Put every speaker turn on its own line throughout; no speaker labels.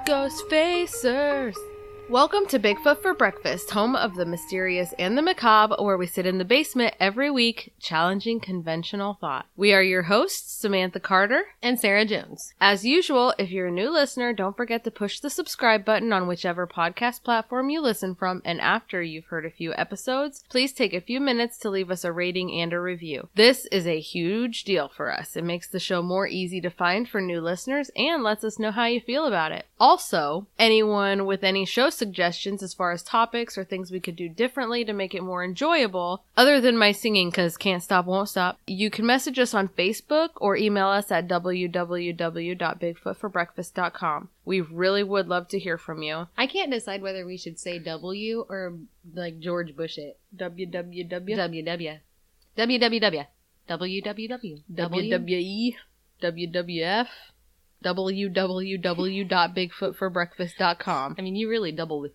Ghost Facers. Welcome to Bigfoot for Breakfast, home of the mysterious and the macabre, where we sit in the basement every week, challenging conventional thought. We are your hosts, Samantha Carter
and Sarah Jones.
As usual, if you're a new listener, don't forget to push the subscribe button on whichever podcast platform you listen from, and after you've heard a few episodes, please take a few minutes to leave us a rating and a review. This is a huge deal for us. It makes the show more easy to find for new listeners and lets us know how you feel about it. Also, anyone with any show suggestions as far as topics or things we could do differently to make it more enjoyable, other than my singing because can't stop, won't stop, you can message us on Facebook or email us at www.bigfootforbreakfast.com. We really would love to hear from you.
I can't decide whether we should say W or like George Bush it.
www.
www. www. www.
WWE. WWF. www.bigfootforbreakfast.com.
I mean, you really double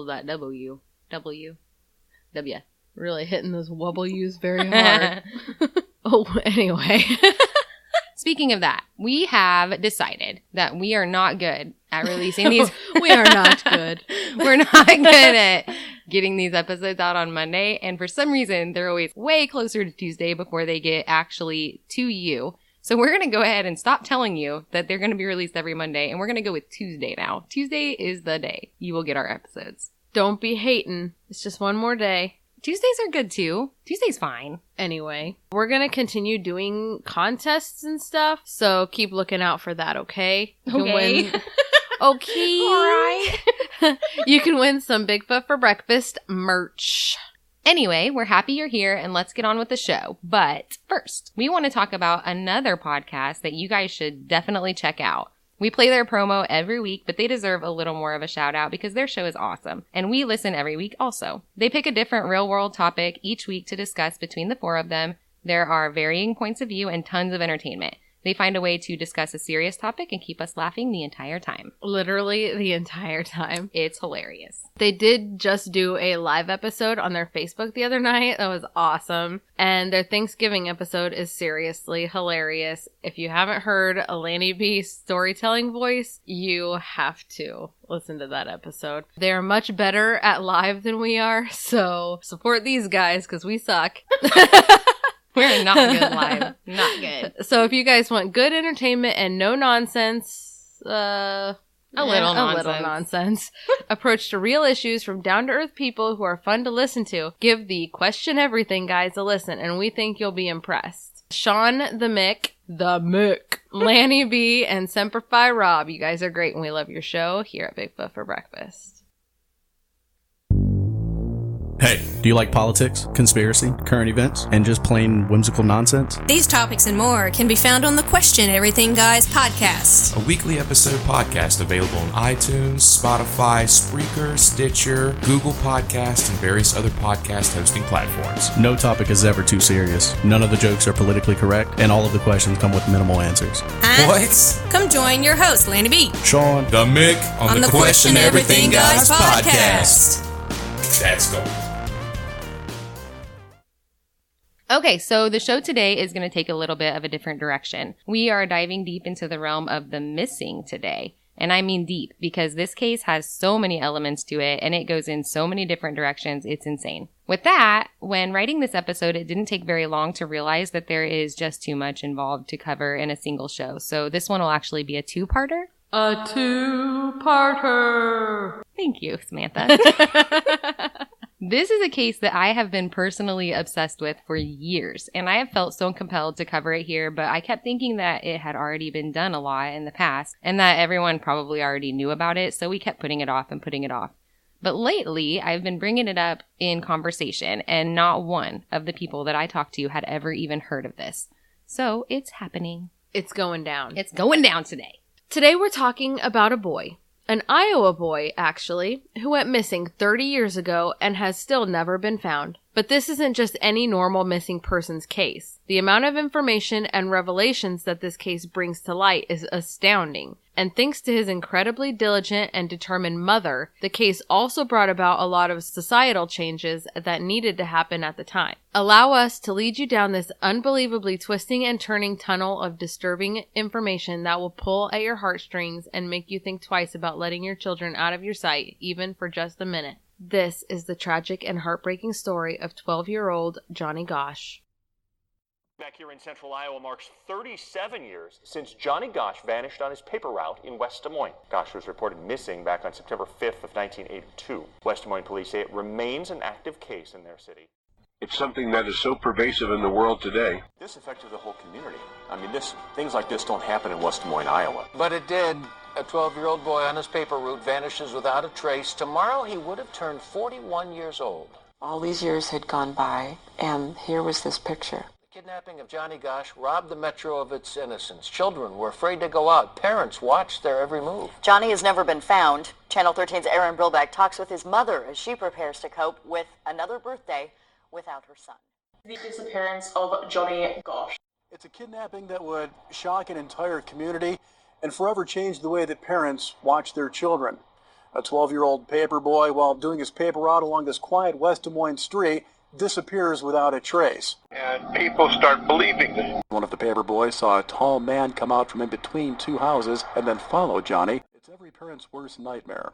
that W. W. W.
Really hitting those W's very hard. Oh, anyway.
Speaking of that, we have decided that we are not good at releasing these.
We are not good.
We're not good at getting these episodes out on Monday. And for some reason, they're always way closer to Tuesday before they get actually to you. So we're going to go ahead and stop telling you that they're going to be released every Monday, and we're going to go with Tuesday now. Tuesday is the day you will get our episodes.
Don't be hating. It's just one more day.
Tuesdays are good too. Tuesday's fine.
Anyway, we're going to continue doing contests and stuff, so keep looking out for that, okay?
Okay.
Okay.
All right.
You can win some Bigfoot for Breakfast merch.
Anyway, we're happy you're here and let's get on with the show. But first, we want to talk about another podcast that you guys should definitely check out. We play their promo every week, but they deserve a little more of a shout out because their show is awesome. And we listen every week also. They pick a different real world topic each week to discuss between the four of them. There are varying points of view and tons of entertainment. They find a way to discuss a serious topic and keep us laughing the entire time.
Literally the entire time.
It's hilarious.
They did just do a live episode on their Facebook the other night. That was awesome. And their Thanksgiving episode is seriously hilarious. If you haven't heard Alani B's storytelling voice, you have to listen to that episode. They're much better at live than we are, so support these guys because we suck.
We're not good live. Not good.
So if you guys want good entertainment and no nonsense, a little nonsense approach to real issues from down-to-earth people who are fun to listen to, give the Question Everything guys a listen, and we think you'll be impressed. Sean the Mick, Lanny B, and Semper Fi Rob. You guys are great, and we love your show here at Bigfoot for Breakfast.
Hey, do you like politics, conspiracy, current events, and just plain whimsical nonsense?
These topics and more can be found on the Question Everything Guys podcast.
A weekly episode podcast available on iTunes, Spotify, Spreaker, Stitcher, Google Podcasts, and various other podcast hosting platforms.
No topic is ever too serious. None of the jokes are politically correct, and all of the questions come with minimal answers.
What?
Come join your host, Lanny B.
Sean.
The Mick on the Question Everything Guys podcast. That's go.
Okay, so the show today is going to take a little bit of a different direction. We are diving deep into the realm of the missing today. And I mean deep, because this case has so many elements to it, and it goes in so many different directions, it's insane. With that, when writing this episode, it didn't take very long to realize that there is just too much involved to cover in a single show. So this one will actually be a two-parter.
A two-parter!
Thank you, Samantha. This is a case that I have been personally obsessed with for years, and I have felt so compelled to cover it here, but I kept thinking that it had already been done a lot in the past, and that everyone probably already knew about it, so we kept putting it off and putting it off. But lately, I've been bringing it up in conversation, and not one of the people that I talked to had ever even heard of this. So, it's happening.
It's going down.
It's going down today.
Today we're talking about a boy. An Iowa boy, actually, who went missing 30 years ago and has still never been found. But this isn't just any normal missing persons case. The amount of information and revelations that this case brings to light is astounding. And thanks to his incredibly diligent and determined mother, the case also brought about a lot of societal changes that needed to happen at the time. Allow us to lead you down this unbelievably twisting and turning tunnel of disturbing information that will pull at your heartstrings and make you think twice about letting your children out of your sight, even for just a minute. This is the tragic and heartbreaking story of 12-year-old Johnny Gosch.
Back here in central Iowa marks 37 years since Johnny Gosch vanished on his paper route in West Des Moines. Gosch was reported missing back on September 5th of 1982. West Des Moines police say it remains an active case in their city.
It's something that is so pervasive in the world today.
This affected the whole community. I mean, things like this don't happen in West Des Moines, Iowa.
But it did. A 12-year-old boy on his paper route vanishes without a trace. Tomorrow he would have turned 41 years old.
All these years had gone by, and here was this picture.
The kidnapping of Johnny Gosch robbed the metro of its innocence. Children were afraid to go out. Parents watched their every move.
Johnny has never been found. Channel 13's Aaron Brilback talks with his mother as she prepares to cope with another birthday without her son.
The disappearance of Johnny Gosch.
It's a kidnapping that would shock an entire community and forever change the way that parents watch their children. A 12-year-old paper boy, while doing his paper route along this quiet West Des Moines street, disappears without a trace.
And people start believing this.
One of the paper boys saw a tall man come out from in between two houses and then follow Johnny. It's every parent's worst nightmare.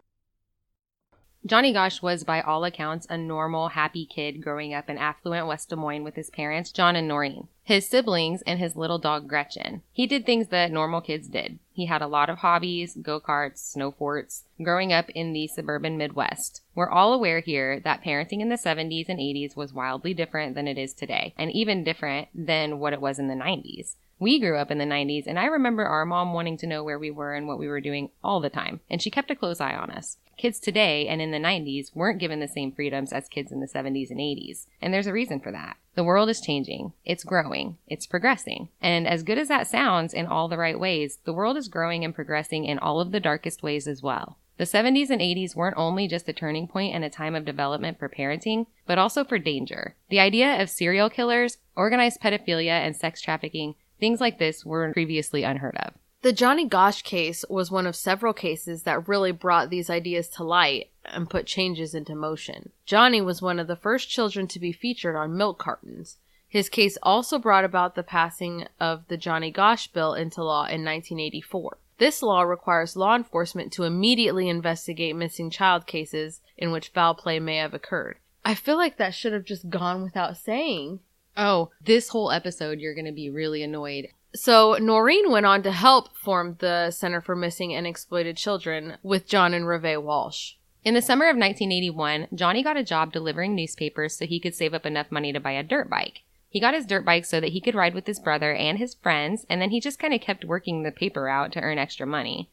Johnny Gosch was, by all accounts, a normal, happy kid growing up in affluent West Des Moines with his parents, John and Noreen, his siblings, and his little dog, Gretchen. He did things that normal kids did. He had a lot of hobbies, go-karts, snow forts, growing up in the suburban Midwest. We're all aware here that parenting in the 70s and 80s was wildly different than it is today, and even different than what it was in the 90s. We grew up in the 90s, and I remember our mom wanting to know where we were and what we were doing all the time, and she kept a close eye on us. Kids today and in the 90s weren't given the same freedoms as kids in the 70s and 80s, and there's a reason for that. The world is changing, it's growing, it's progressing, and as good as that sounds in all the right ways, the world is growing and progressing in all of the darkest ways as well. The 70s and 80s weren't only just a turning point and a time of development for parenting, but also for danger. The idea of serial killers, organized pedophilia, and sex trafficking, things like this were previously unheard of.
The Johnny Gosch case was one of several cases that really brought these ideas to light and put changes into motion. Johnny was one of the first children to be featured on milk cartons. His case also brought about the passing of the Johnny Gosch Bill into law in 1984. This law requires law enforcement to immediately investigate missing child cases in which foul play may have occurred. I feel like that should have just gone without saying.
Oh, this whole episode you're going to be really annoyed.
So Noreen went on to help form the Center for Missing and Exploited Children with John and Reve Walsh.
In the summer of 1981, Johnny got a job delivering newspapers so he could save up enough money to buy a dirt bike. He got his dirt bike so that he could ride with his brother and his friends, and then he just kind of kept working the paper route to earn extra money.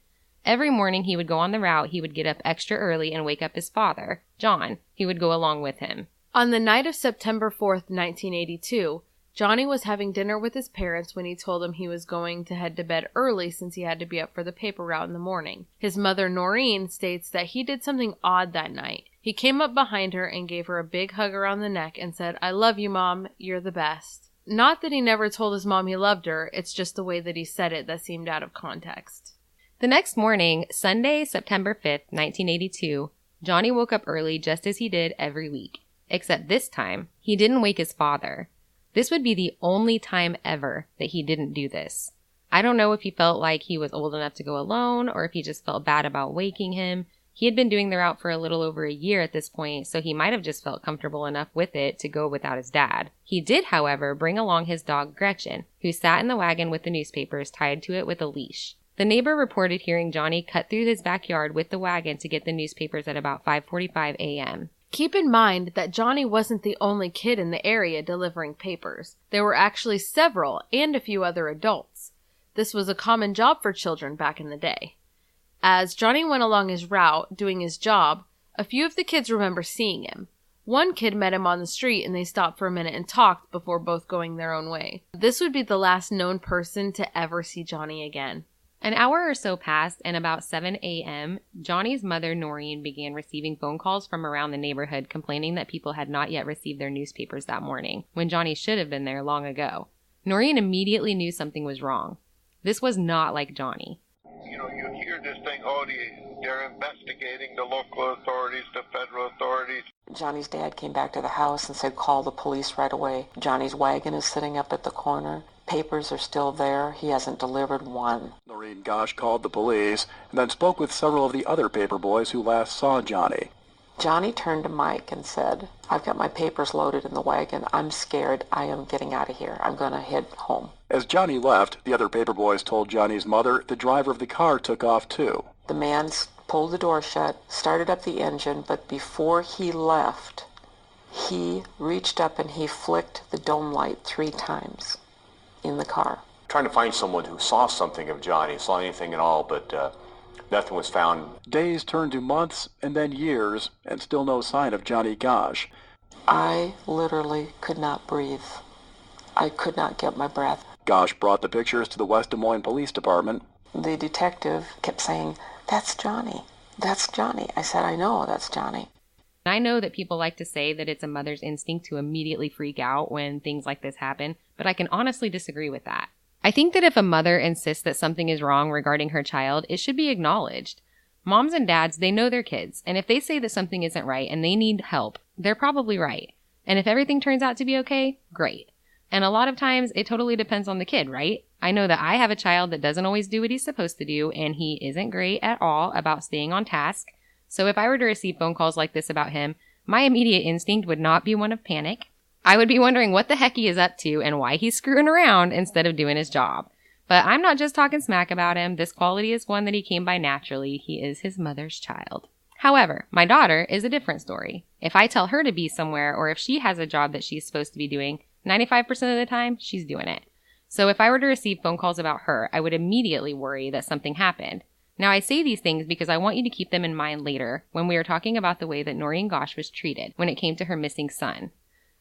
Every morning he would go on the route, he would get up extra early and wake up his father, John, who would go along with him.
On the night of September 4th, 1982, Johnny was having dinner with his parents when he told them he was going to head to bed early since he had to be up for the paper route in the morning. His mother, Noreen, states that he did something odd that night. He came up behind her and gave her a big hug around the neck and said, "I love you, Mom. You're the best." Not that he never told his mom he loved her, it's just the way that he said it that seemed out of context.
The next morning, Sunday, September 5th, 1982, Johnny woke up early just as he did every week. Except this time, he didn't wake his father. This would be the only time ever that he didn't do this. I don't know if he felt like he was old enough to go alone or if he just felt bad about waking him. He had been doing the route for a little over a year at this point, so he might have just felt comfortable enough with it to go without his dad. He did, however, bring along his dog Gretchen, who sat in the wagon with the newspapers tied to it with a leash. The neighbor reported hearing Johnny cut through his backyard with the wagon to get the newspapers at about 5:45 a.m.
Keep in mind that Johnny wasn't the only kid in the area delivering papers. There were actually several and a few other adults. This was a common job for children back in the day. As Johnny went along his route, doing his job, a few of the kids remember seeing him. One kid met him on the street and they stopped for a minute and talked before both going their own way. This would be the last known person to ever see Johnny again.
An hour or so passed, and about 7 a.m., Johnny's mother, Noreen, began receiving phone calls from around the neighborhood complaining that people had not yet received their newspapers that morning, when Johnny should have been there long ago. Noreen immediately knew something was wrong. This was not like Johnny.
You hear this thing, they're investigating, the local authorities, the federal authorities.
Johnny's dad came back to the house and said, call the police right away. Johnny's wagon is sitting up at the corner. Papers are still there. He hasn't delivered one.
Noreen Gosch called the police and then spoke with several of the other paper boys who last saw Johnny.
Johnny turned to Mike and said, I've got my papers loaded in the wagon. I'm scared. I am getting out of here. I'm going to head home.
As Johnny left, the other paper boys told Johnny's mother the driver of the car took off too.
The man pulled the door shut, started up the engine, but before he left, he reached up and he flicked the dome light 3 times in the car.
Trying to find someone who saw something of Johnny, saw anything at all, but nothing was found.
Days turned to months and then years, and still no sign of Johnny Gosch.
I literally could not breathe. I could not get my breath.
Gosch brought the pictures to the West Des Moines Police Department.
The detective kept saying, that's Johnny. That's Johnny. I said, I know, that's Johnny.
I know that people like to say that it's a mother's instinct to immediately freak out when things like this happen, but I can honestly disagree with that. I think that if a mother insists that something is wrong regarding her child, it should be acknowledged. Moms and dads, they know their kids, and if they say that something isn't right and they need help, they're probably right. And if everything turns out to be okay, great. And a lot of times, it totally depends on the kid, right? I know that I have a child that doesn't always do what he's supposed to do, and he isn't great at all about staying on task. So if I were to receive phone calls like this about him, my immediate instinct would not be one of panic. I would be wondering what the heck he is up to and why he's screwing around instead of doing his job. But I'm not just talking smack about him. This quality is one that he came by naturally. He is his mother's child. However, my daughter is a different story. If I tell her to be somewhere or if she has a job that she's supposed to be doing, 95% of the time, she's doing it. So if I were to receive phone calls about her, I would immediately worry that something happened. Now, I say these things because I want you to keep them in mind later when we are talking about the way that Noreen Gosch was treated when it came to her missing son.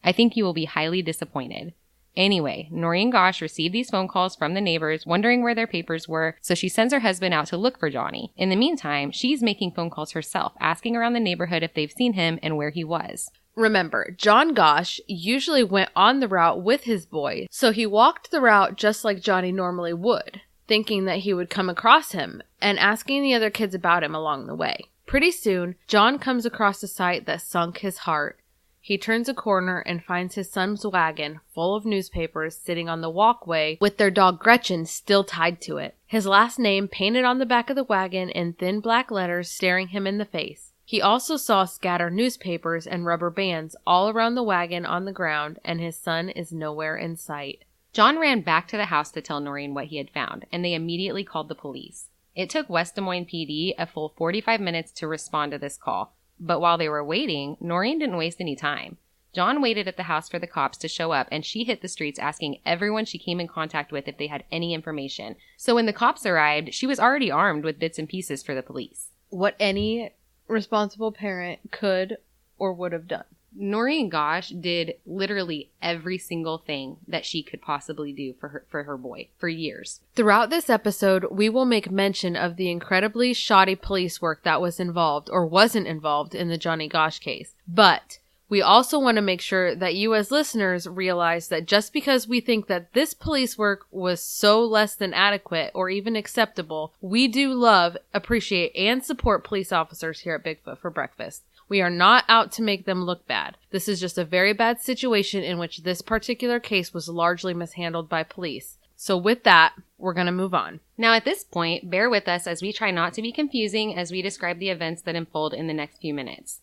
I think you will be highly disappointed. Anyway, Noreen Gosch received these phone calls from the neighbors wondering where their papers were, so she sends her husband out to look for Johnny. In the meantime, she's making phone calls herself, asking around the neighborhood if they've seen him and where he was.
Remember, John Gosch usually went on the route with his boy, so he walked the route just like Johnny normally would, thinking that he would come across him and asking the other kids about him along the way. Pretty soon, John comes across a sight that sunk his heart. He turns a corner and finds his son's wagon full of newspapers sitting on the walkway with their dog Gretchen still tied to it. His last name painted on the back of the wagon in thin black letters staring him in the face. He also saw scattered newspapers and rubber bands all around the wagon on the ground, and his son is nowhere in sight.
John ran back to the house to tell Noreen what he had found, and they immediately called the police. It took West Des Moines PD a full 45 minutes to respond to this call, but while they were waiting, Noreen didn't waste any time. John waited at the house for the cops to show up, and she hit the streets asking everyone she came in contact with if they had any information. So when the cops arrived, she was already armed with bits and pieces for the police.
What any responsible parent could or would have done.
Noreen Gosch did literally every single thing that she could possibly do for her boy for years.
Throughout this episode, we will make mention of the incredibly shoddy police work that was involved or wasn't involved in the Johnny Gosch case. But we also want to make sure that you as listeners realize that just because we think that this police work was so less than adequate or even acceptable, we do love, appreciate, and support police officers here at Bigfoot for Breakfast. We are not out to make them look bad. This is just a very bad situation in which this particular case was largely mishandled by police. So with that, we're going to move on.
Now at this point, bear with us as we try not to be confusing as we describe the events that unfold in the next few minutes.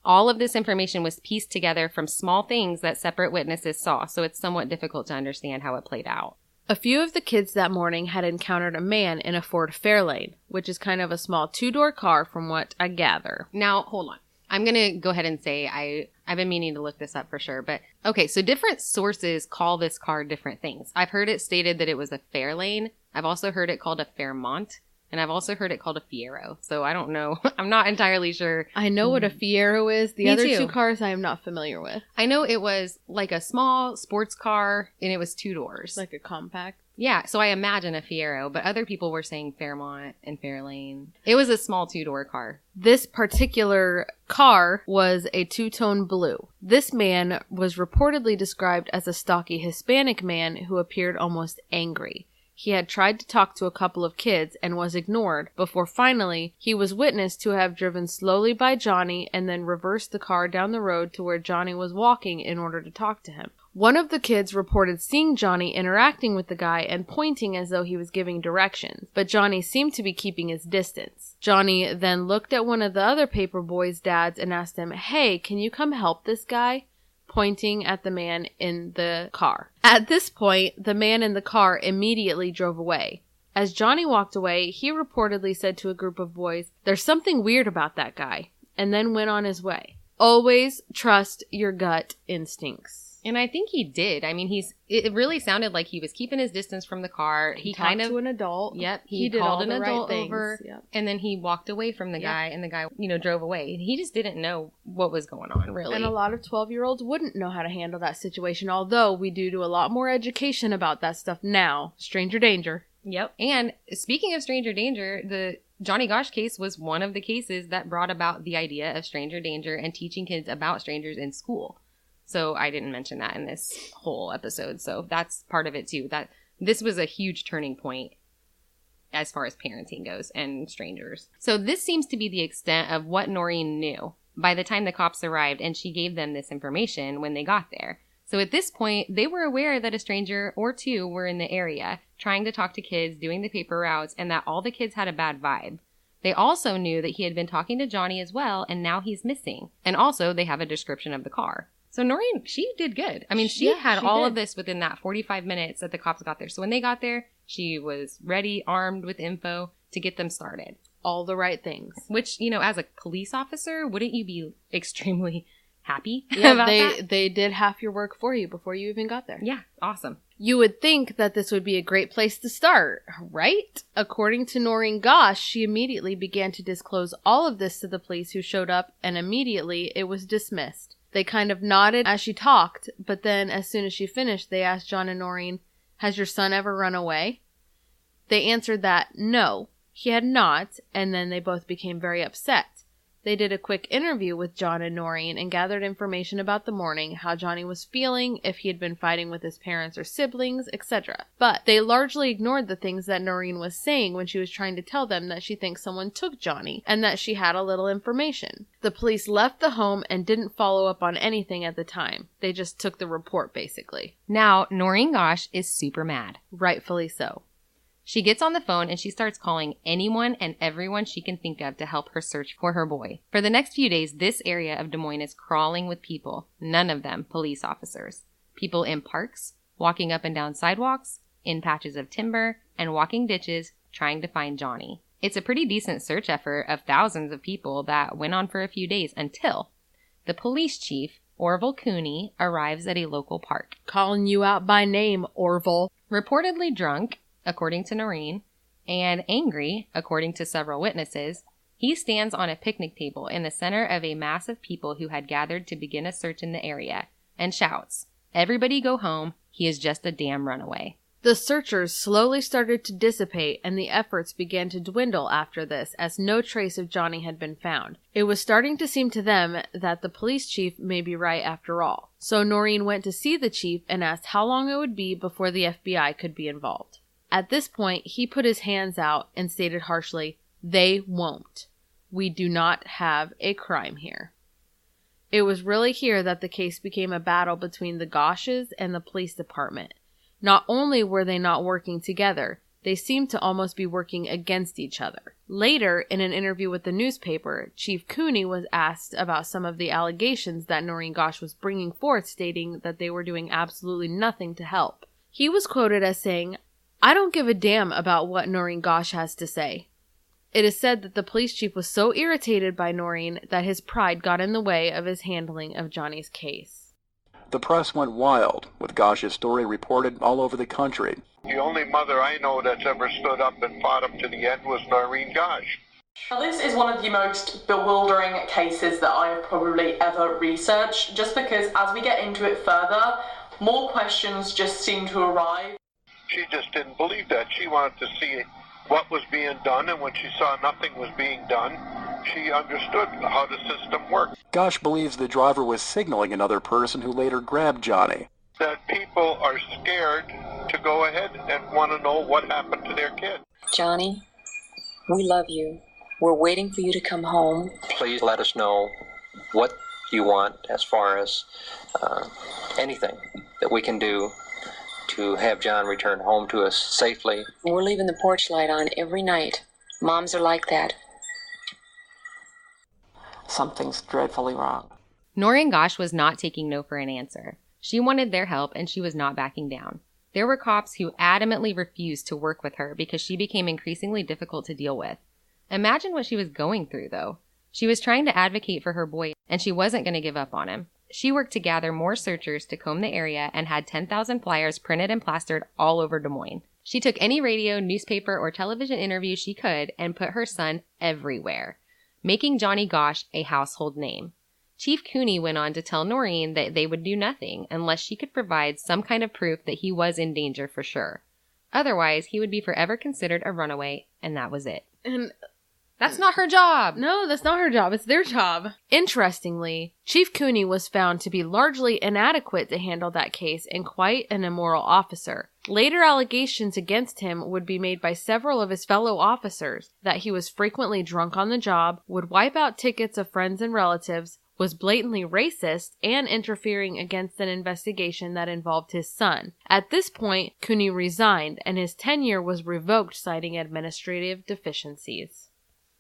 All of this information was pieced together from small things that separate witnesses saw, so it's somewhat difficult to understand how it played out.
A few of the kids that morning had encountered a man in a Ford Fairlane, which is kind of a small two-door car from what I gather.
Now, hold on. I'm going to go ahead and say I've been meaning to look this up for sure. But okay, so different sources call this car different things. I've heard it stated that it was a Fairlane. I've also heard it called a Fairmont. And I've also heard it called a Fiero. So I don't know. I'm not entirely sure.
I know what a Fiero is. The other two cars I am not familiar with.
I know it was like a small sports car and it was 2 doors.
Like a compact?
Yeah, so I imagine a Fiero, but other people were saying Fairmont and Fairlane. It was a small 2-door car.
This particular car was a two-tone blue. This man was reportedly described as a stocky Hispanic man who appeared almost angry. He had tried to talk to a couple of kids and was ignored before finally he was witnessed to have driven slowly by Johnny and then reversed the car down the road to where Johnny was walking in order to talk to him. One of the kids reported seeing Johnny interacting with the guy and pointing as though he was giving directions, but Johnny seemed to be keeping his distance. Johnny then looked at one of the other paper boys' dads and asked him, "Hey, can you come help this guy?" pointing at the man in the car. At this point, the man in the car immediately drove away. As Johnny walked away, he reportedly said to a group of boys, "There's something weird about that guy," and then went on his way. Always trust your gut instincts.
And I think he did. I mean, it really sounded like he was keeping his distance from the car. He
talked to an adult.
Yep.
He did
called
all
an
the
adult
right
over.
Yep.
And then he walked away from the guy, and the guy, drove away. He just didn't know what was going on, really.
And a lot of 12-year-olds wouldn't know how to handle that situation, although we do a lot more education about that stuff now. Stranger danger.
Yep. And speaking of stranger danger, the Johnny Gosch case was one of the cases that brought about the idea of stranger danger and teaching kids about strangers in school. So I didn't mention that in this whole episode. So that's part of it too. That this was a huge turning point as far as parenting goes and strangers. So this seems to be the extent of what Noreen knew by the time the cops arrived, and she gave them this information when they got there. So at this point, they were aware that a stranger or two were in the area trying to talk to kids, doing the paper routes, and that all the kids had a bad vibe. They also knew that he had been talking to Johnny as well, and now he's missing. And also, they have a description of the car. So Noreen, she did good. I mean, she had all of this within that 45 minutes that the cops got there. So when they got there, she was ready, armed with info to get them started.
All the right things.
Which, as a police officer, wouldn't you be extremely happy
about that? They did half your work for you before you even got there.
Yeah, awesome.
You would think that this would be a great place to start, right? According to Noreen Gosch, she immediately began to disclose all of this to the police who showed up, and immediately it was dismissed. They kind of nodded as she talked, but then as soon as she finished, they asked John and Noreen, "Has your son ever run away?" They answered that no, he had not, and then they both became very upset. They did a quick interview with John and Noreen and gathered information about the morning, how Johnny was feeling, if he had been fighting with his parents or siblings, etc. But they largely ignored the things that Noreen was saying when she was trying to tell them that she thinks someone took Johnny and that she had a little information. The police left the home and didn't follow up on anything at the time. They just took the report, basically.
Now, Noreen Gosch is super mad.
Rightfully so.
She gets on the phone and she starts calling anyone and everyone she can think of to help her search for her boy. For the next few days, this area of Des Moines is crawling with people, none of them police officers. People in parks, walking up and down sidewalks, in patches of timber, and walking ditches trying to find Johnny. It's a pretty decent search effort of thousands of people that went on for a few days until the police chief, Orville Cooney, arrives at a local park.
Calling you out by name, Orville.
Reportedly drunk, according to Noreen, and angry, according to several witnesses, he stands on a picnic table in the center of a mass of people who had gathered to begin a search in the area and shouts, "Everybody go home, he is just a damn runaway."
The searchers slowly started to dissipate, and the efforts began to dwindle after this, as no trace of Johnny had been found. It was starting to seem to them that the police chief may be right after all. So Noreen went to see the chief and asked how long it would be before the FBI could be involved. At this point, he put his hands out and stated harshly, "They won't. We do not have a crime here." It was really here that the case became a battle between the Gosches and the police department. Not only were they not working together, they seemed to almost be working against each other. Later, in an interview with the newspaper, Chief Cooney was asked about some of the allegations that Noreen Gosch was bringing forth, stating that they were doing absolutely nothing to help. He was quoted as saying, "I don't give a damn about what Noreen Gosch has to say." It is said that the police chief was so irritated by Noreen that his pride got in the way of his handling of Johnny's case.
The press went wild, with Gosch's story reported all over the country.
The only mother I know that's ever stood up and fought him to the end was Noreen Gosch.
Now, this is one of the most bewildering cases that I have probably ever researched, just because as we get into it further, more questions just seem to arise.
She just didn't believe that. She wanted to see what was being done, and when she saw nothing was being done, she understood how the system worked.
Gosch believes the driver was signaling another person who later grabbed Johnny.
That people are scared to go ahead and want to know what happened to their kid.
Johnny, we love you. We're waiting for you to come home.
Please let us know what you want as far as anything that we can do to have John return home to us safely.
We're leaving the porch light on every night. Moms are like that. Something's dreadfully wrong.
Noreen Gosch was not taking no for an answer. She wanted their help, and she was not backing down. There were cops who adamantly refused to work with her because she became increasingly difficult to deal with. Imagine what she was going through, though. She was trying to advocate for her boy, and she wasn't going to give up on him. She worked to gather more searchers to comb the area and had 10,000 flyers printed and plastered all over Des Moines. She took any radio, newspaper, or television interview she could and put her son everywhere, making Johnny Gosch a household name. Chief Cooney went on to tell Noreen that they would do nothing unless she could provide some kind of proof that he was in danger for sure. Otherwise, he would be forever considered a runaway, and that was it.
And
that's not her job.
No, that's not her job. It's their job. Interestingly, Chief Cooney was found to be largely inadequate to handle that case and quite an immoral officer. Later allegations against him would be made by several of his fellow officers that he was frequently drunk on the job, would wipe out tickets of friends and relatives, was blatantly racist, and interfering against an investigation that involved his son. At this point, Cooney resigned, and his tenure was revoked, citing administrative deficiencies.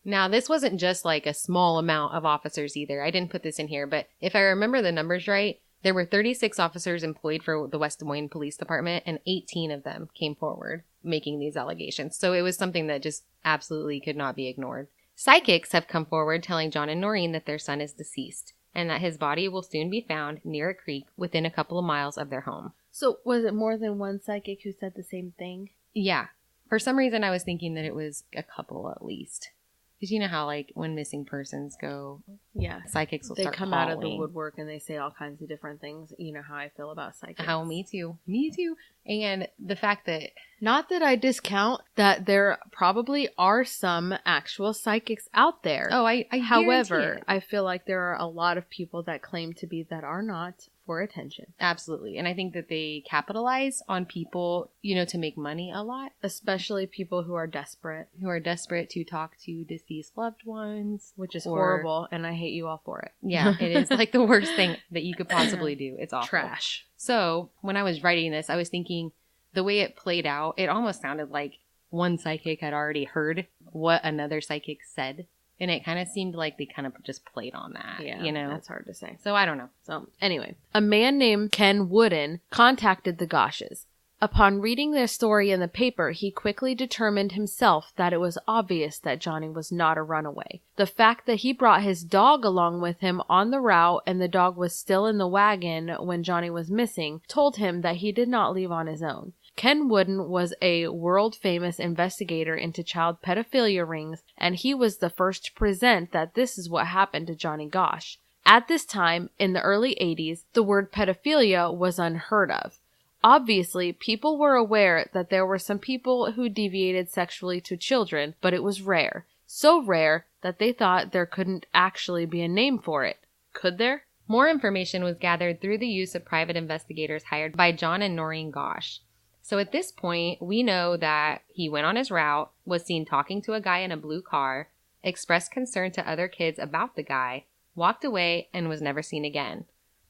Now, this wasn't just like a small amount of officers either. I didn't put this in here, but if I remember the numbers right, there were 36 officers employed for the West Des Moines Police Department, and 18 of them came forward making these allegations. So it was something that just absolutely could not be ignored. Psychics have come forward telling John and Noreen that their son is deceased and that his body will soon be found near a creek within a couple of miles of their home.
So was it more than one psychic who said the same thing?
Yeah. For some reason, I was thinking that it was a couple at least. Because you know how, like, when missing persons go,
yeah,
psychics will start
calling. They come out of the woodwork and they say all kinds of different things. You know how I feel about psychics.
Oh, me too. Me too. And the fact that...
Not that I discount that there probably are some actual psychics out there.
Oh, I
However,
it.
I feel like there are a lot of people that claim to be that are not for attention.
Absolutely. And I think that they capitalize on people, you know, to make money a lot.
Especially people who are desperate.
Who are desperate to talk to deceased loved ones.
Which is horrible, and I hate you all for it.
Yeah, it is like the worst thing that you could possibly do. It's awful.
Trash.
So, when I was writing this, I was thinking the way it played out, it almost sounded like one psychic had already heard what another psychic said. And it kind of seemed like they kind of just played on that,
yeah,
you know?
That's hard to say.
So I don't know.
So anyway, a man named Ken Wooden contacted the Gosches. Upon reading their story in the paper, he quickly determined himself that it was obvious that Johnny was not a runaway. The fact that he brought his dog along with him on the route and the dog was still in the wagon when Johnny was missing told him that he did not leave on his own. Ken Wooden was a world-famous investigator into child pedophilia rings, and he was the first to present that this is what happened to Johnny Gosch. At this time, in the early 80s, the word pedophilia was unheard of. Obviously, people were aware that there were some people who deviated sexually to children, but it was rare. So rare that they thought there couldn't actually be a name for it. Could there?
More information was gathered through the use of private investigators hired by John and Noreen Gosch. So at this point, we know that he went on his route, was seen talking to a guy in a blue car, expressed concern to other kids about the guy, walked away, and was never seen again.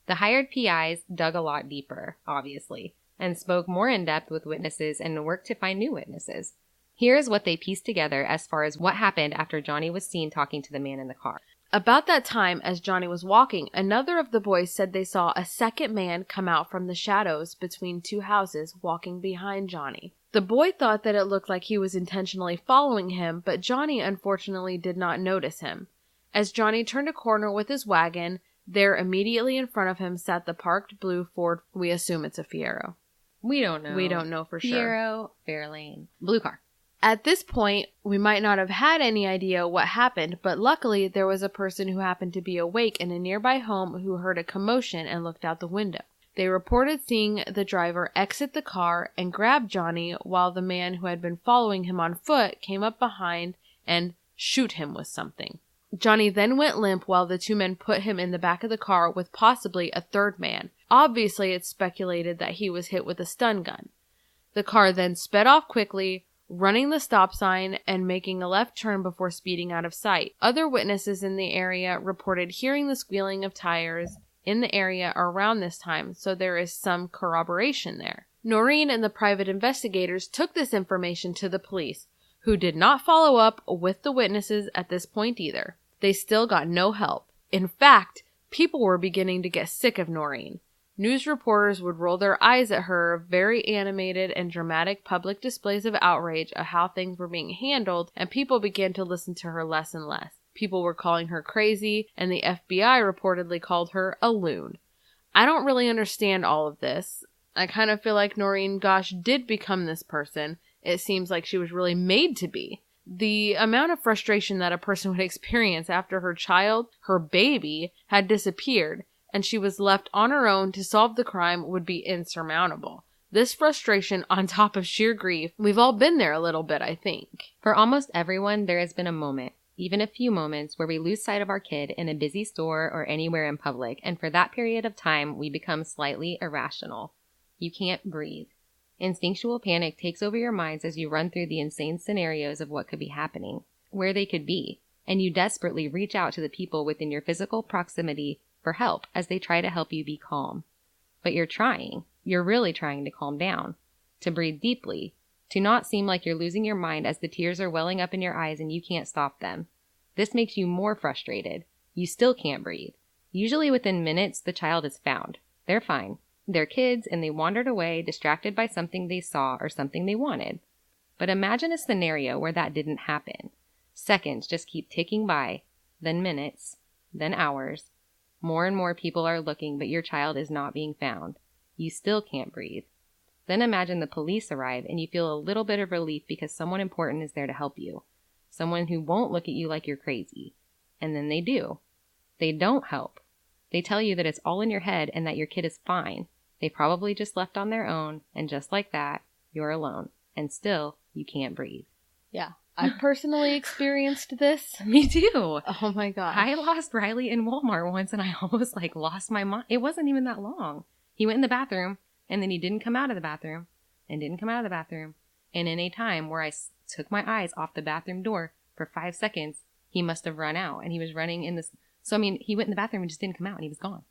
The hired PIs dug a lot deeper, obviously, and spoke more in depth with witnesses and worked to find new witnesses. Here is what they pieced together as far as what happened after Johnny was seen talking to the man in the car.
About that time, as Johnny was walking, another of the boys said they saw a second man come out from the shadows between two houses walking behind Johnny. The boy thought that it looked like he was intentionally following him, but Johnny unfortunately did not notice him. As Johnny turned a corner with his wagon, there immediately in front of him sat the parked blue Ford. We assume it's a Fiero.
We don't know.
We don't know for sure.
Fiero, Fairlane, blue car.
At this point, we might not have had any idea what happened, but luckily there was a person who happened to be awake in a nearby home who heard a commotion and looked out the window. They reported seeing the driver exit the car and grab Johnny while the man who had been following him on foot came up behind and shoot him with something. Johnny then went limp while the two men put him in the back of the car with possibly a third man. Obviously, it's speculated that he was hit with a stun gun. The car then sped off quickly, running the stop sign and making a left turn before speeding out of sight. Other witnesses in the area reported hearing the squealing of tires in the area around this time, so there is some corroboration there. Noreen and the private investigators took this information to the police, who did not follow up with the witnesses at this point either. They still got no help. In fact, people were beginning to get sick of Noreen. News reporters would roll their eyes at her very animated and dramatic public displays of outrage at how things were being handled, and people began to listen to her less and less. People were calling her crazy, and the FBI reportedly called her a loon. I don't really understand all of this. I kind of feel like Noreen Gosch did become this person. It seems like she was really made to be. The amount of frustration that a person would experience after her child, her baby, had disappeared, and she was left on her own to solve the crime would be insurmountable. This frustration on top of sheer grief, we've all been there a little bit, I think.
For almost everyone, there has been a moment, even a few moments, where we lose sight of our kid in a busy store or anywhere in public, and for that period of time, we become slightly irrational. You can't breathe. Instinctual panic takes over your minds as you run through the insane scenarios of what could be happening, where they could be, and you desperately reach out to the people within your physical proximity for help as they try to help you be calm. But you're really trying to calm down, to breathe deeply, to not seem like you're losing your mind as the tears are welling up in your eyes and you can't stop them. This makes you more frustrated. You still can't breathe. Usually within minutes, the child is found. They're fine. They're kids and they wandered away distracted by something they saw or something they wanted. But imagine a scenario where that didn't happen. Seconds just keep ticking by, then minutes, then hours. More and more people are looking, but your child is not being found. You still can't breathe. Then imagine the police arrive and you feel a little bit of relief because someone important is there to help you. Someone who won't look at you like you're crazy. And then they do. They don't help. They tell you that it's all in your head and that your kid is fine. They probably just left on their own, and just like that, you're alone. And still, you can't breathe.
Yeah. I've personally experienced this.
Me too.
Oh my gosh.
I lost Riley in Walmart once and I almost lost my mind. It wasn't even that long. He went in the bathroom and then he didn't come out of the bathroom and didn't come out of the bathroom. And in a time where I took my eyes off the bathroom door for 5 seconds, he must have run out and he was running in this. So, he went in the bathroom and just didn't come out and he was gone.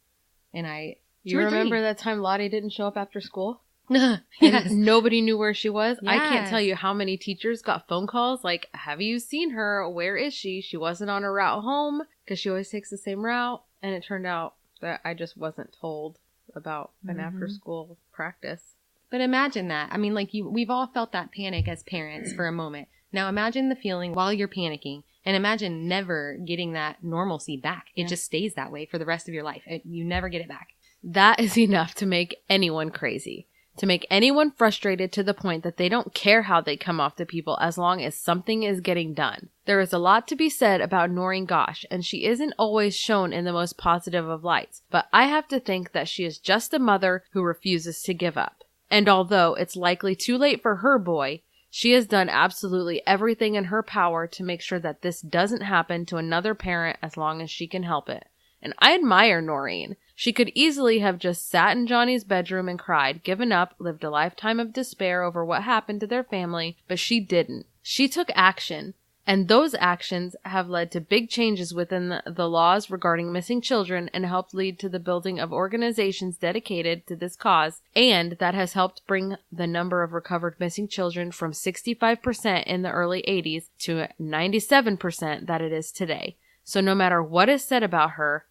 And
you remember that time Lottie didn't show up after school?
Yes.
Nobody knew where she was.
Yes.
I can't tell you how many teachers got phone calls like, have you seen her? Where is she? She wasn't on her route home because she always takes the same route. And it turned out that I just wasn't told about an after school practice.
But imagine that. We've all felt that panic as parents for a moment. Now imagine the feeling while you're panicking and imagine never getting that normalcy back. It just stays that way for the rest of your life. You never get it back.
That is enough to make anyone crazy. To make anyone frustrated to the point that they don't care how they come off to people as long as something is getting done. There is a lot to be said about Noreen Gosch, and she isn't always shown in the most positive of lights, but I have to think that she is just a mother who refuses to give up. And although it's likely too late for her boy, she has done absolutely everything in her power to make sure that this doesn't happen to another parent as long as she can help it. And I admire Noreen. She could easily have just sat in Johnny's bedroom and cried, given up, lived a lifetime of despair over what happened to their family, but she didn't. She took action, and those actions have led to big changes within the laws regarding missing children and helped lead to the building of organizations dedicated to this cause, and that has helped bring the number of recovered missing children from 65% in the early 80s to 97% that it is today. So no matter what is said about her,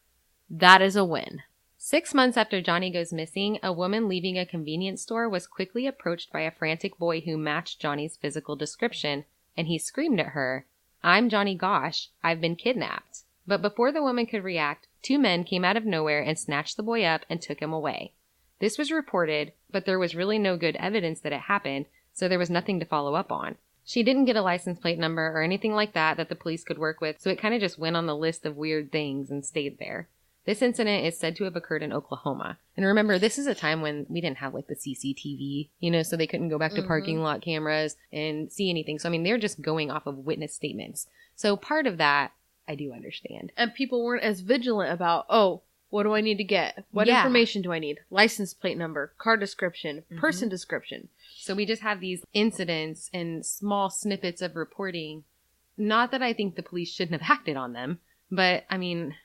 that is a win.
6 months after Johnny goes missing, a woman leaving a convenience store was quickly approached by a frantic boy who matched Johnny's physical description, and he screamed at her, "I'm Johnny Gosch. I've been kidnapped." But before the woman could react, 2 men came out of nowhere and snatched the boy up and took him away. This was reported, but there was really no good evidence that it happened, so there was nothing to follow up on. She didn't get a license plate number or anything like that the police could work with, so it kind of just went on the list of weird things and stayed there. This incident is said to have occurred in Oklahoma. And remember, this is a time when we didn't have like the CCTV, so they couldn't go back to parking lot cameras and see anything. So, I mean, they're just going off of witness statements. So part of that, I do understand.
And people weren't as vigilant about, what do I need to get? What information do I need? License plate number, car description, person description.
So we just have these incidents and small snippets of reporting. Not that I think the police shouldn't have acted on them, but I mean,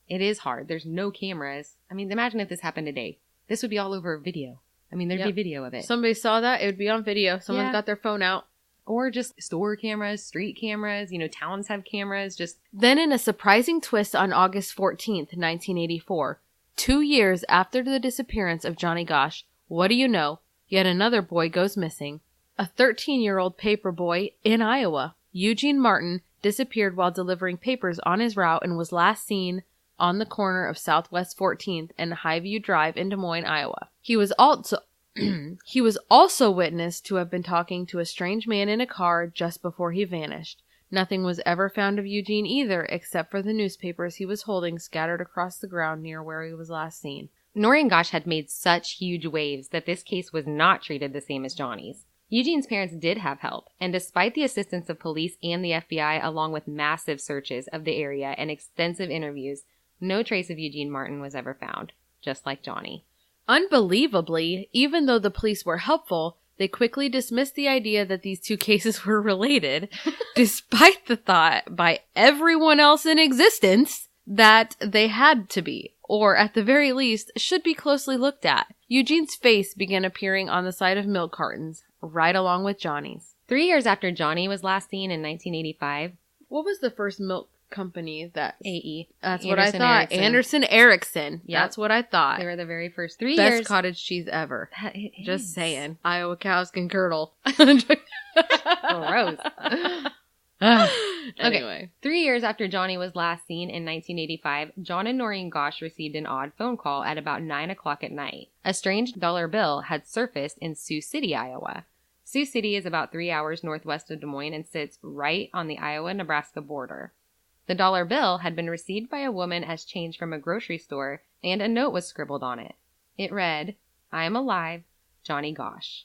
it is hard. There's no cameras. I mean, imagine if this happened today. This would be all over video. I mean, there'd be video of it.
Somebody saw that, it would be on video. Someone's got their phone out.
Or just store cameras, street cameras, towns have cameras,
Then in a surprising twist on August 14th, 1984, 2 years after the disappearance of Johnny Gosch, what do you know? Yet another boy goes missing. A 13-year-old paper boy in Iowa, Eugene Martin, disappeared while delivering papers on his route and was last seen on the corner of Southwest 14th and Highview Drive in Des Moines, Iowa. He was also witnessed to have been talking to a strange man in a car just before he vanished. Nothing was ever found of Eugene either, except for the newspapers he was holding scattered across the ground near where he was last seen.
Noreen Gosch had made such huge waves that this case was not treated the same as Johnny's. Eugene's parents did have help, and despite the assistance of police and the FBI, along with massive searches of the area and extensive interviews, no trace of Eugene Martin was ever found, just like Johnny.
Unbelievably, even though the police were helpful, they quickly dismissed the idea that these two cases were related, despite the thought by everyone else in existence that they had to be, or at the very least, should be closely looked at. Eugene's face began appearing on the side of milk cartons, right along with Johnny's.
3 years after Johnny was last seen in 1985.
What was the first milk company that...
AE.
That's what I thought. Anderson Erickson.
Yep.
That's what I thought.
They were the very first 3 years.
Best cottage cheese ever. Just saying. Iowa cows can curdle.
Gross.
Anyway.
3 years after Johnny was last seen in 1985, John and Noreen Gosch received an odd phone call at about 9 o'clock at night. A strange dollar bill had surfaced in Sioux City, Iowa. Sioux City is about 3 hours northwest of Des Moines and sits right on the Iowa-Nebraska border. The dollar bill had been received by a woman as change from a grocery store, and a note was scribbled on it. It read, "I am alive, Johnny Gosch."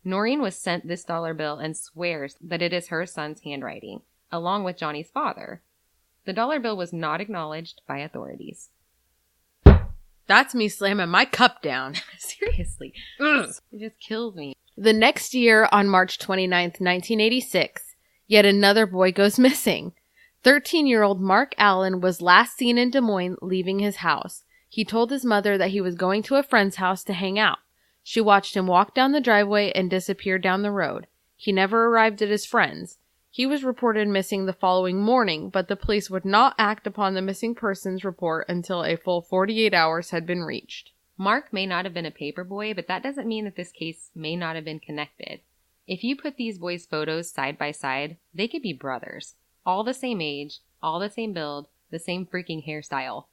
Noreen was sent this dollar bill and swears that it is her son's handwriting, along with Johnny's father. The dollar bill was not acknowledged by authorities.
That's me slamming my cup down.
Seriously. It just kills me.
The next year, on March 29th, 1986, yet another boy goes missing. 13-year-old Mark Allen was last seen in Des Moines leaving his house. He told his mother that he was going to a friend's house to hang out. She watched him walk down the driveway and disappear down the road. He never arrived at his friend's. He was reported missing the following morning, but the police would not act upon the missing persons report until a full 48 hours had been reached.
Mark may not have been a paper boy, but that doesn't mean that this case may not have been connected. If you put these boys' photos side by side, they could be brothers. All the same age, all the same build, the same freaking hairstyle.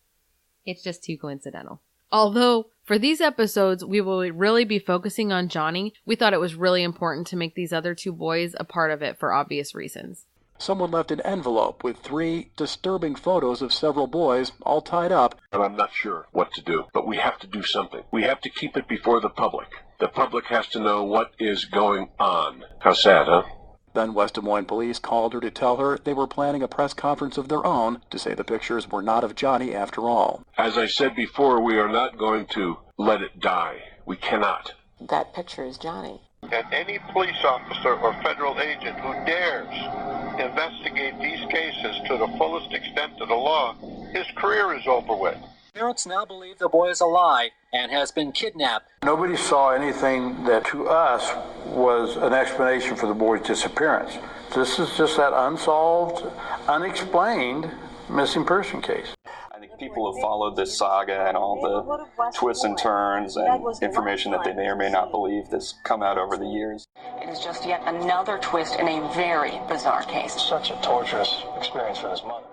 It's just too coincidental.
Although, for these episodes, we will really be focusing on Johnny, we thought it was really important to make these other two boys a part of it for obvious reasons.
Someone left an envelope with 3 disturbing photos of several boys, all tied up.
And I'm not sure what to do, but we have to do something. We have to keep it before the public. The public has to know what is going on. How sad, huh?
Then West Des Moines police called her to tell her they were planning a press conference of their own to say the pictures were not of Johnny after all.
As I said before, we are not going to let it die. We cannot.
That picture is Johnny.
And any police officer or federal agent who dares investigate these cases to the fullest extent of the law, his career is over with.
Parents now believe the boy is alive and has been kidnapped.
Nobody saw anything that to us was an explanation for the boy's disappearance. This is just that unsolved, unexplained missing person case.
I think people have followed this saga and all the twists and turns and information that they may or may not believe that's come out over the years.
It is just yet another twist in a very bizarre case.
Such a torturous experience for this mother.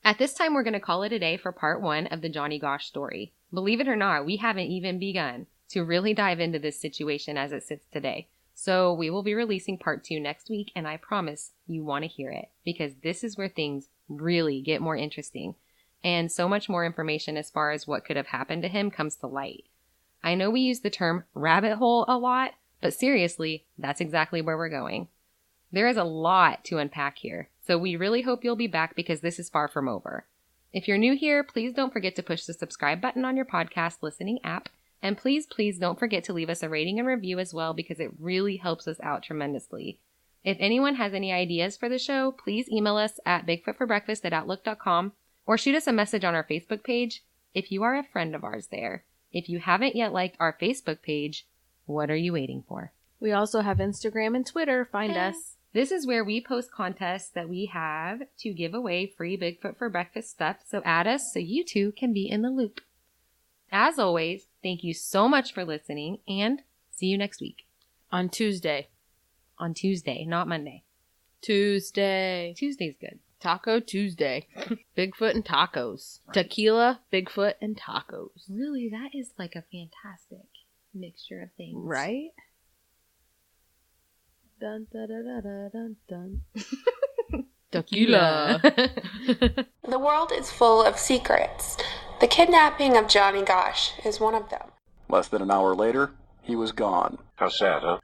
At this time, we're going to call it a day for part 1 of the Johnny Gosch story. Believe it or not, we haven't even begun to really dive into this situation as it sits today. So we will be releasing part 2 next week, and I promise you want to hear it, because this is where things really get more interesting. and so much more information as far as what could have happened to him comes to light. I know we use the term rabbit hole a lot, but seriously, that's exactly where we're going. There is a lot to unpack here, so we really hope you'll be back because this is far from over. If you're new here, please don't forget to push the subscribe button on your podcast listening app, and please don't forget to leave us a rating and review as well because it really helps us out tremendously. If anyone has any ideas for the show, please email us at bigfootforbreakfast@outlook.com or shoot us a message on our Facebook page if you are a friend of ours there. If you haven't yet liked our Facebook page, what are you waiting for?
We also have Instagram and Twitter. Find us.
This is where we post contests that we have to give away free Bigfoot for Breakfast stuff, so add us so you too can be in the loop. As always, thank you so much for listening, and see you next week.
On Tuesday.
On Tuesday, not Monday.
Tuesday.
Tuesday's good.
Taco Tuesday. Bigfoot and tacos. Tequila, Bigfoot, and tacos.
Really, that is like a fantastic mixture of things.
Right? Dun, da, da, da, da, dun, dun. Tequila.
The world is full of secrets. The kidnapping of Johnny Gosch is one of them.
Less than an hour later, he was gone.
How sad, huh?